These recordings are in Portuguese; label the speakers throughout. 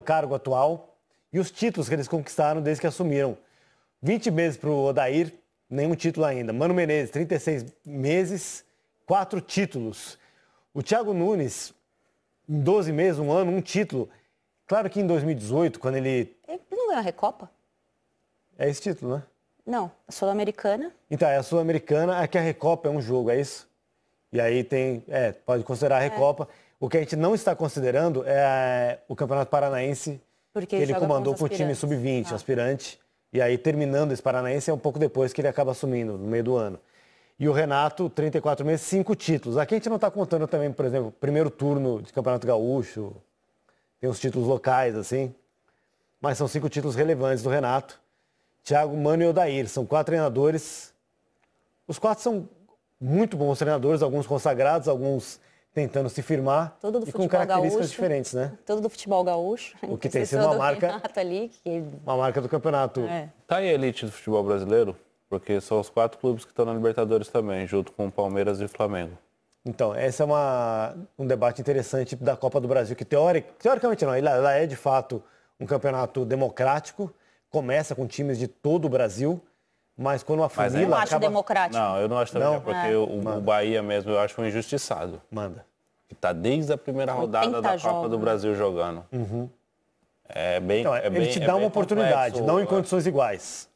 Speaker 1: cargo atual e os títulos que eles conquistaram desde que assumiram. 20 meses para o Odair, nenhum título ainda. Mano Menezes, 36 meses, 4 títulos. O Thiago Nunes, em 12 meses, um ano, um título. Claro que em 2018, quando ele...
Speaker 2: Ele não ganhou a Recopa?
Speaker 1: É esse título, né?
Speaker 2: Não, a Sul-Americana.
Speaker 1: Então, é a Sul-Americana, é que a Recopa é um jogo, é isso? E aí tem... pode considerar a Recopa. O que a gente não está considerando é o Campeonato Paranaense,
Speaker 2: Porque
Speaker 1: que ele comandou com o time sub-20, aspirante. E aí, terminando esse Paranaense, é um pouco depois que ele acaba assumindo, no meio do ano. E o Renato, 34 meses, 5 títulos. Aqui a gente não está contando também, por exemplo, primeiro turno de Campeonato Gaúcho, tem os títulos locais, assim. Mas são 5 títulos relevantes do Renato. Thiago, Mano e Odair, são 4 treinadores. Os 4 são muito bons treinadores, alguns consagrados, alguns tentando se firmar.
Speaker 2: Todo do
Speaker 1: e com características
Speaker 2: gaúcho,
Speaker 1: diferentes, né?
Speaker 2: Todo do futebol gaúcho.
Speaker 1: O que tem sido uma marca,
Speaker 2: ali,
Speaker 1: uma marca do campeonato.
Speaker 3: Tá aí a elite do futebol brasileiro, porque são os 4 clubes que estão na Libertadores também, junto com o Palmeiras e o Flamengo.
Speaker 1: Então, esse é um debate interessante da Copa do Brasil, que teoricamente não, ela é de fato um campeonato democrático, começa com times de todo o Brasil, mas quando a família
Speaker 2: eu não acho democrático.
Speaker 3: Não, eu não acho também, porque o Bahia mesmo eu acho um injustiçado.
Speaker 1: Manda.
Speaker 3: Que tá desde a primeira rodada da Copa do Brasil jogando.
Speaker 1: Uhum.
Speaker 3: Ele
Speaker 1: te dá uma oportunidade, complexo, não em condições iguais.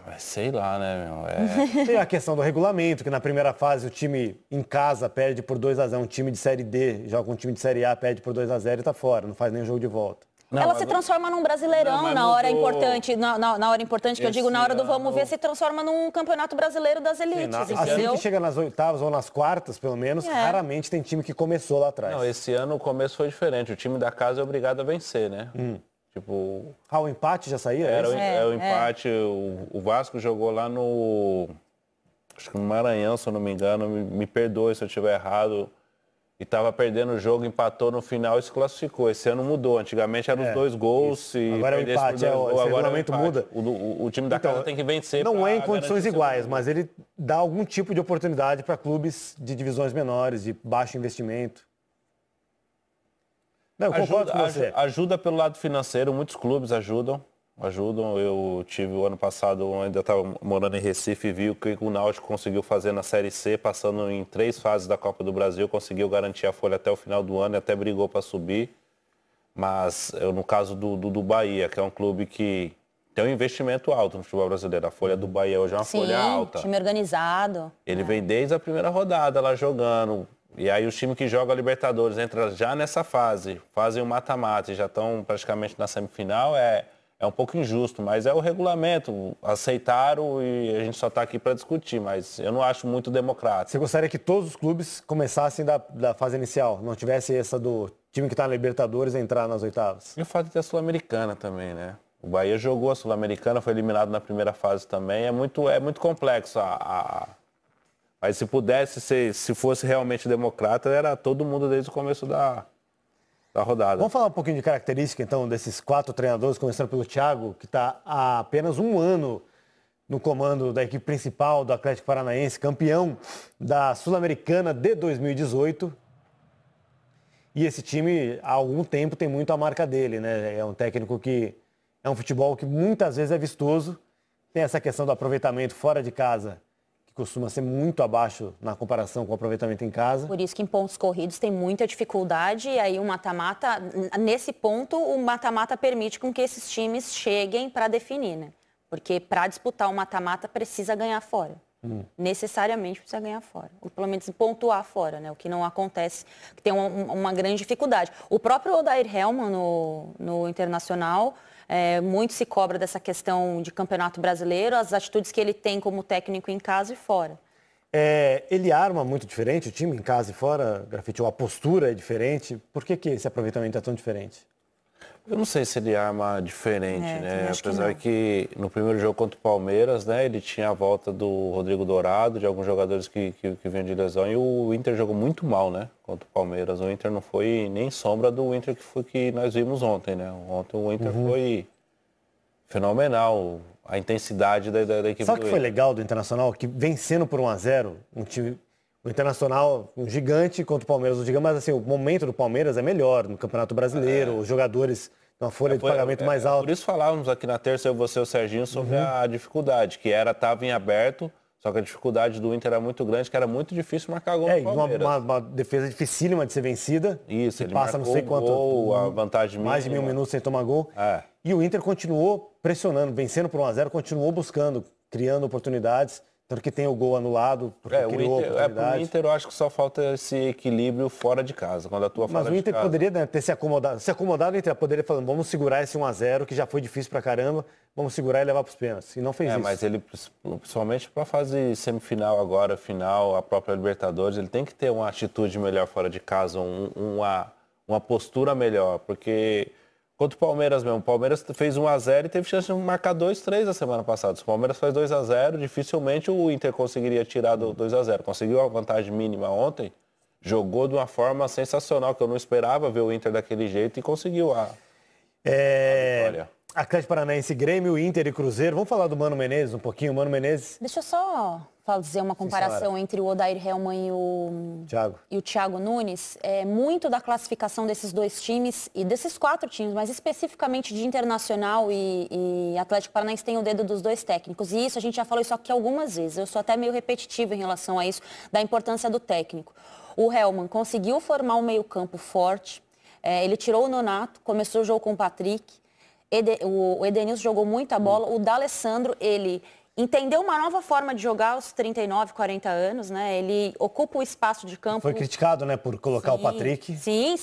Speaker 3: Mas sei lá, né, meu?
Speaker 1: Tem a questão do regulamento, que na primeira fase o time em casa perde por 2-0. Um time de Série D joga um time de Série A, perde por 2-0 e tá fora, não faz nenhum jogo de volta.
Speaker 2: Não, ela se transforma num Brasileirão na hora importante, na hora importante que eu digo, na hora do vamos ver, se transforma num Campeonato Brasileiro das Elites,
Speaker 1: assim que chega nas oitavas ou nas quartas, pelo menos, raramente tem time que começou lá atrás.
Speaker 3: Não, esse ano o começo foi diferente, o time da casa é obrigado a vencer, né? Tipo...
Speaker 1: o empate já saía?
Speaker 3: Era o empate, o Vasco jogou lá acho que no Maranhão, se eu não me engano, me perdoe se eu estiver errado, e estava perdendo o jogo, empatou no final e se classificou. Esse ano mudou, antigamente eram os 2 gols
Speaker 1: isso.
Speaker 3: e
Speaker 1: agora é o empate,
Speaker 3: agora
Speaker 1: o regulamento muda.
Speaker 3: O time da casa tem que vencer.
Speaker 1: Não é em condições iguais, mas ele dá algum tipo de oportunidade para clubes de divisões menores, de baixo investimento. Não, eu concordo com você.
Speaker 3: Ajuda pelo lado financeiro, muitos clubes ajudam. Eu tive o ano passado, eu ainda estava morando em Recife, e vi o que o Náutico conseguiu fazer na Série C, passando em 3 fases da Copa do Brasil, conseguiu garantir a folha até o final do ano e até brigou para subir. Mas no caso do Bahia, que é um clube que tem um investimento alto no futebol brasileiro. A folha do Bahia hoje é uma folha alta.
Speaker 2: Time organizado.
Speaker 3: Ele vem desde a primeira rodada lá jogando. E aí os times que jogam a Libertadores entram já nessa fase, fazem o mata-mata e já estão praticamente na semifinal, é um pouco injusto, mas é o regulamento. Aceitaram e a gente só está aqui para discutir, mas eu não acho muito democrático.
Speaker 1: Você gostaria que todos os clubes começassem da fase inicial, não tivesse essa do time que está na Libertadores entrar nas oitavas?
Speaker 3: E o fato de ter a Sul-Americana também, né? O Bahia jogou a Sul-Americana, foi eliminado na primeira fase também. É muito complexo. Mas se pudesse ser, se fosse realmente democrata, era todo mundo desde o começo da rodada.
Speaker 1: Vamos falar um pouquinho de característica, então, desses 4 treinadores, começando pelo Thiago, que está há apenas um ano no comando da equipe principal do Atlético Paranaense, campeão da Sul-Americana de 2018. E esse time, há algum tempo, tem muito a marca dele, né? É um técnico que é um futebol que muitas vezes é vistoso, tem essa questão do aproveitamento fora de casa, costuma ser muito abaixo na comparação com o aproveitamento em casa.
Speaker 2: Por isso que em pontos corridos tem muita dificuldade e aí o mata-mata, nesse ponto, o mata-mata permite com que esses times cheguem para definir, né? Porque para disputar o mata-mata precisa ganhar fora. Necessariamente precisa ganhar fora. Ou pelo menos pontuar fora, né? O que não acontece, que tem uma grande dificuldade. O próprio Odair Hellmann no Internacional... muito se cobra dessa questão de campeonato brasileiro, as atitudes que ele tem como técnico em casa e fora.
Speaker 1: Ele arma muito diferente o time em casa e fora, Grafite, ou a postura é diferente? Por que esse aproveitamento é tão diferente?
Speaker 3: Eu não sei se ele arma diferente, né? Apesar que no primeiro jogo contra o Palmeiras, né, ele tinha a volta do Rodrigo Dourado, de alguns jogadores que vinham de lesão, e o Inter jogou muito mal, né, contra o Palmeiras. O Inter não foi nem sombra do Inter que nós vimos ontem, né? Ontem o Inter foi fenomenal, a intensidade da equipe do Inter.
Speaker 1: Sabe o que foi legal do Internacional? Que vencendo por 1-0, um time O Internacional, um gigante contra o Palmeiras, um gigante, mas assim, o momento do Palmeiras é melhor no Campeonato Brasileiro, os jogadores têm uma folha de pagamento mais alta.
Speaker 3: Por isso falávamos aqui na terça, eu, você e o Serginho, sobre a dificuldade, que estava em aberto, só que a dificuldade do Inter era muito grande, que era muito difícil marcar gol no Palmeiras.
Speaker 1: Uma defesa dificílima de ser vencida.
Speaker 3: Isso,
Speaker 1: ele passa não sei quanto,
Speaker 3: gol, a vantagem mínima.
Speaker 1: Mais de 1000 minutos sem tomar gol. E o Inter continuou pressionando, vencendo por 1-0, continuou buscando, criando oportunidades. Tanto que tem o gol anulado, porque criou oportunidade.
Speaker 3: Pro Inter eu acho que só falta esse equilíbrio fora de casa, quando atua fora de casa.
Speaker 1: Mas o Inter poderia, né, ter se acomodado. Se acomodado, o Inter poderia falar, vamos segurar esse 1-0, que já foi difícil pra caramba, vamos segurar e levar pros pênaltis. E não fez isso.
Speaker 3: Mas ele, principalmente pra fase semifinal agora, final, a própria Libertadores, ele tem que ter uma atitude melhor fora de casa, uma postura melhor, porque... Contra o Palmeiras mesmo. O Palmeiras fez 1-0 e teve chance de marcar 2-3 na semana passada. Se o Palmeiras faz 2-0, dificilmente o Inter conseguiria tirar do 2-0. Conseguiu a vantagem mínima ontem, jogou de uma forma sensacional, que eu não esperava ver o Inter daquele jeito e conseguiu a vitória.
Speaker 1: Atlético Paranaense, Grêmio, Inter e Cruzeiro. Vamos falar do Mano Menezes um pouquinho. Mano Menezes.
Speaker 2: Deixa eu só fazer uma comparação entre o Odair Hellmann e o Thiago Nunes. Muito da classificação desses dois times e desses 4 times, mas especificamente de Internacional e Atlético Paranaense, tem o dedo dos dois técnicos. E isso, a gente já falou isso aqui algumas vezes. Eu sou até meio repetitiva em relação a isso, da importância do técnico. O Hellmann conseguiu formar um meio-campo forte. Ele tirou o Nonato, começou o jogo com o Patrick. O Edenilson jogou muita bola. O D'Alessandro, ele entendeu uma nova forma de jogar aos 39, 40 anos, né? Ele ocupa o espaço de campo.
Speaker 1: Foi criticado, né, por colocar o Patrick.
Speaker 2: Sim.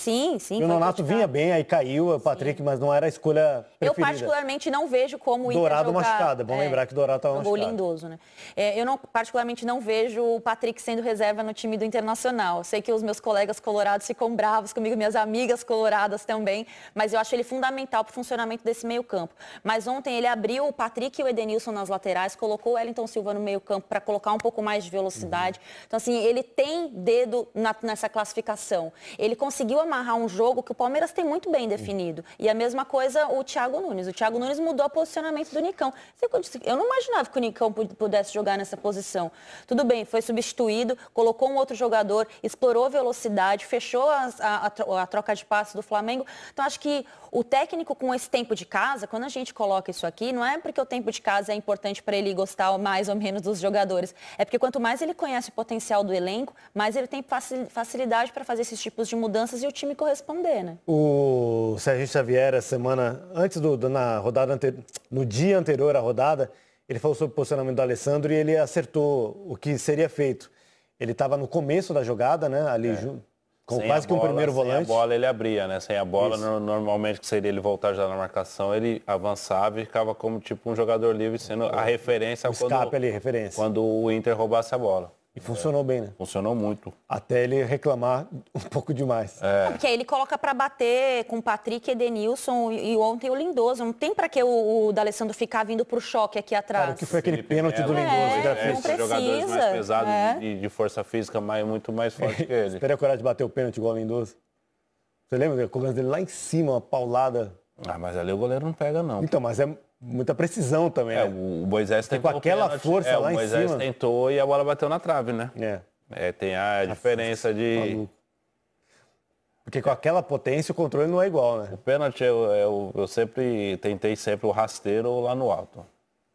Speaker 1: E o Nonato vinha bem, aí caiu o Patrick, mas não era a escolha preferida.
Speaker 2: Eu particularmente não vejo como o Inter
Speaker 1: Dourado machucado, é bom lembrar que o Dourado estava machucado.
Speaker 2: Lindoso, né? Eu particularmente não vejo o Patrick sendo reserva no time do Internacional. Eu sei que os meus colegas colorados ficam bravos comigo, minhas amigas coloradas também, mas eu acho ele fundamental para o funcionamento desse meio campo. Mas ontem ele abriu o Patrick e o Edenilson nas laterais, colocou o Wellington Silva no meio campo para colocar um pouco mais de velocidade. Então, assim, ele tem dedo nessa classificação. Ele conseguiu amarrar um jogo que o Palmeiras tem muito bem definido. E a mesma coisa o Thiago Nunes. O Thiago Nunes mudou o posicionamento do Nicão. Eu não imaginava que o Nicão pudesse jogar nessa posição. Tudo bem, foi substituído, colocou um outro jogador, explorou a velocidade, fechou a troca de passes do Flamengo. Então, acho que o técnico, com esse tempo de casa, quando a gente coloca isso aqui, não é porque o tempo de casa é importante para ele gostar mais ou menos dos jogadores. É porque quanto mais ele conhece o potencial do elenco, mais ele tem facilidade para fazer esses tipos de mudanças e o time corresponder, né?
Speaker 1: O Serginho Xavier, a semana antes na rodada no dia anterior à rodada, ele falou sobre o posicionamento do Alessandro e ele acertou o que seria feito. Ele estava no começo da jogada, né? Ali com quase que um primeiro volante.
Speaker 3: Sem a bola ele abria, né? Sem a bola, normalmente, que seria ele voltar já na marcação, ele avançava e ficava como tipo um jogador livre, sendo a referência quando o Inter roubasse a bola.
Speaker 1: E funcionou bem, né?
Speaker 3: Funcionou muito.
Speaker 1: Até ele reclamar um pouco demais.
Speaker 2: Porque aí ele coloca para bater com o Patrick, Edenilson e ontem o Lindoso. Não tem para que o D'Alessandro ficar vindo pro choque aqui atrás.
Speaker 1: Cara, o que foi aquele pênalti do Lindoso?
Speaker 2: Não precisa.
Speaker 3: Jogadores mais pesados e de força física muito mais forte que ele.
Speaker 1: Teria coragem de bater o pênalti igual o Lindoso? Você lembra da cobrança dele lá em cima, uma paulada?
Speaker 3: Mas ali o goleiro não pega, não.
Speaker 1: Então, mas é muita precisão também, né?
Speaker 3: O Moisés tentou
Speaker 1: com aquela força lá em cima.
Speaker 3: O Moisés tentou e a bola bateu na trave, né? Tem a diferença de...
Speaker 1: Maluco. Porque com aquela potência o controle não é igual, né?
Speaker 3: O pênalti eu sempre tentei o rasteiro lá no alto.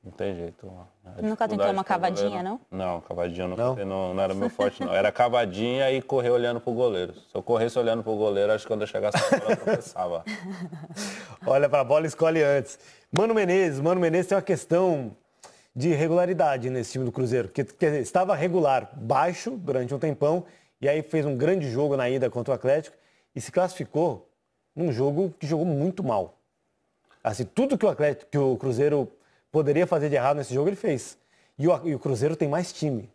Speaker 3: Não tem jeito.
Speaker 2: Nunca tentou uma cavadinha, não?
Speaker 3: Não, cavadinha não era meu forte, não. Era cavadinha e correr olhando pro goleiro. Se eu corresse olhando pro goleiro, acho que quando eu chegasse na bola, eu tropeçava.
Speaker 1: Olha pra bola e escolhe antes. Mano Menezes tem uma questão de regularidade nesse time do Cruzeiro, que estava regular, baixo durante um tempão, e aí fez um grande jogo na ida contra o Atlético e se classificou num jogo que jogou muito mal. Assim, tudo que o Cruzeiro poderia fazer de errado nesse jogo, ele fez. E o Cruzeiro tem mais time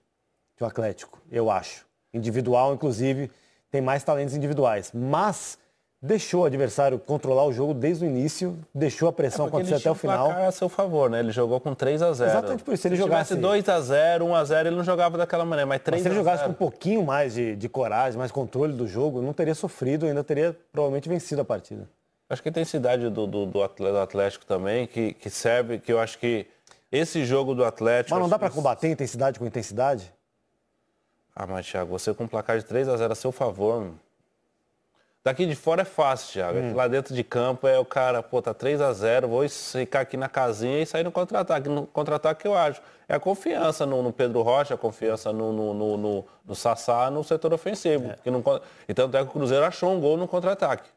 Speaker 1: que o Atlético, eu acho. Individual, inclusive, tem mais talentos individuais. Mas deixou o adversário controlar o jogo desde o início, deixou a pressão acontecer até o final.
Speaker 3: A seu favor, né? Ele jogou com 3-0.
Speaker 1: Exatamente por isso. Se ele jogasse
Speaker 3: 2-0, 1-0, ele não jogava daquela maneira, mas 3-0.
Speaker 1: Se ele jogasse com um pouquinho mais de coragem, mais controle do jogo, não teria sofrido, ainda teria provavelmente vencido a partida.
Speaker 3: Acho que a intensidade do Atlético também, que serve, que eu acho que esse jogo do Atlético...
Speaker 1: Mas não dá para combater intensidade com intensidade?
Speaker 3: Ah, mas Thiago, você com um placar de 3-0 a seu favor, daqui de fora é fácil, Thiago. Lá dentro de campo é o cara, pô, tá 3-0, vou ficar aqui na casinha e sair no contra-ataque. No contra-ataque eu acho. É a confiança no Pedro Rocha, a confiança no Sassá, no setor ofensivo. E tanto é que o Cruzeiro achou um gol no contra-ataque.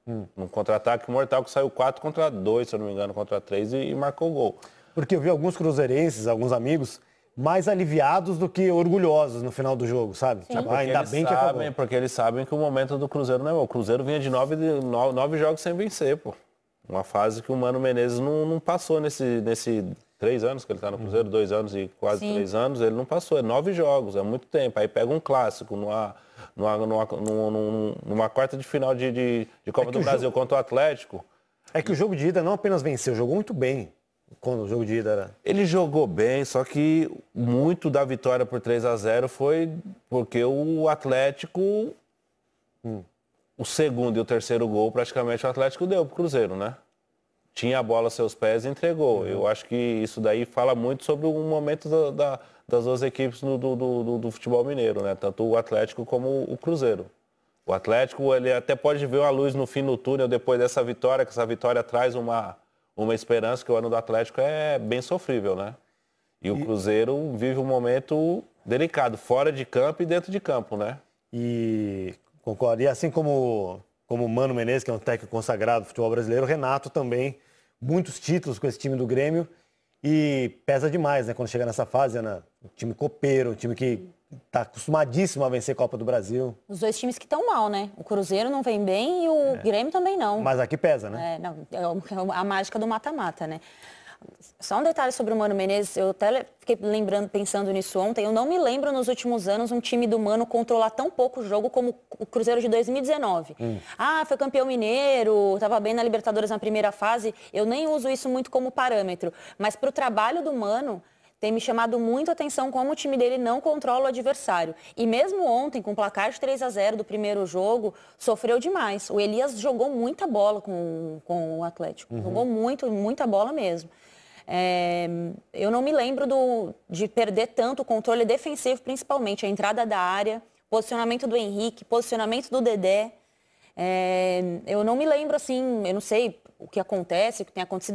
Speaker 3: Num contra-ataque mortal que saiu 4-2, se eu não me engano, contra 3 e marcou o gol.
Speaker 1: Porque eu vi alguns cruzeirenses, alguns amigos, mais aliviados do que orgulhosos no final do jogo, sabe? Tipo, ainda bem que acabou.
Speaker 3: Porque eles sabem que o momento do Cruzeiro não é bom. O Cruzeiro vinha de 9 jogos sem vencer, pô. Uma fase que o Mano Menezes não passou nesse 3 anos que ele está no Cruzeiro, 2 anos e quase 3 anos, ele não passou. É 9 jogos, é muito tempo. Aí pega um clássico numa quarta de final de Copa do Brasil contra o Atlético.
Speaker 1: É que o jogo de ida não apenas venceu, jogou muito bem. Quando o jogo de ida era...
Speaker 3: Ele jogou bem, só que muito da vitória por 3-0 foi porque o Atlético, o segundo e o terceiro gol, praticamente o Atlético deu pro Cruzeiro, né? Tinha a bola a seus pés e entregou. Eu acho que isso daí fala muito sobre o momento das duas equipes do futebol mineiro, né? Tanto o Atlético como o Cruzeiro. O Atlético, ele até pode ver uma luz no fim do túnel depois dessa vitória, que essa vitória traz uma esperança, que o ano do Atlético é bem sofrível, né? E o Cruzeiro vive um momento delicado, fora de campo e dentro de campo, né?
Speaker 1: E concordo. E assim como o Mano Menezes, que é um técnico consagrado do futebol brasileiro, o Renato também, muitos títulos com esse time do Grêmio. E pesa demais, né? Quando chega nessa fase, Ana, um time copeiro, um time que está acostumadíssimo a vencer Copa do Brasil.
Speaker 2: Os dois times que estão mal, né? O Cruzeiro não vem bem e o Grêmio também não.
Speaker 1: Mas aqui pesa, né?
Speaker 2: É a mágica do mata-mata, né? Só um detalhe sobre o Mano Menezes, eu até fiquei pensando nisso ontem, eu não me lembro nos últimos anos um time do Mano controlar tão pouco o jogo como o Cruzeiro de 2019. Foi campeão mineiro, estava bem na Libertadores na primeira fase, eu nem uso isso muito como parâmetro, mas para o trabalho do Mano, tem me chamado muito a atenção como o time dele não controla o adversário. E mesmo ontem, com o placar de 3-0 do primeiro jogo, sofreu demais. O Elias jogou muita bola com o Atlético, jogou muita bola mesmo. Eu não me lembro de perder tanto o controle defensivo, principalmente a entrada da área, posicionamento do Henrique, posicionamento do Dedé. Eu não me lembro assim, eu não sei o que acontece, o que tem acontecido.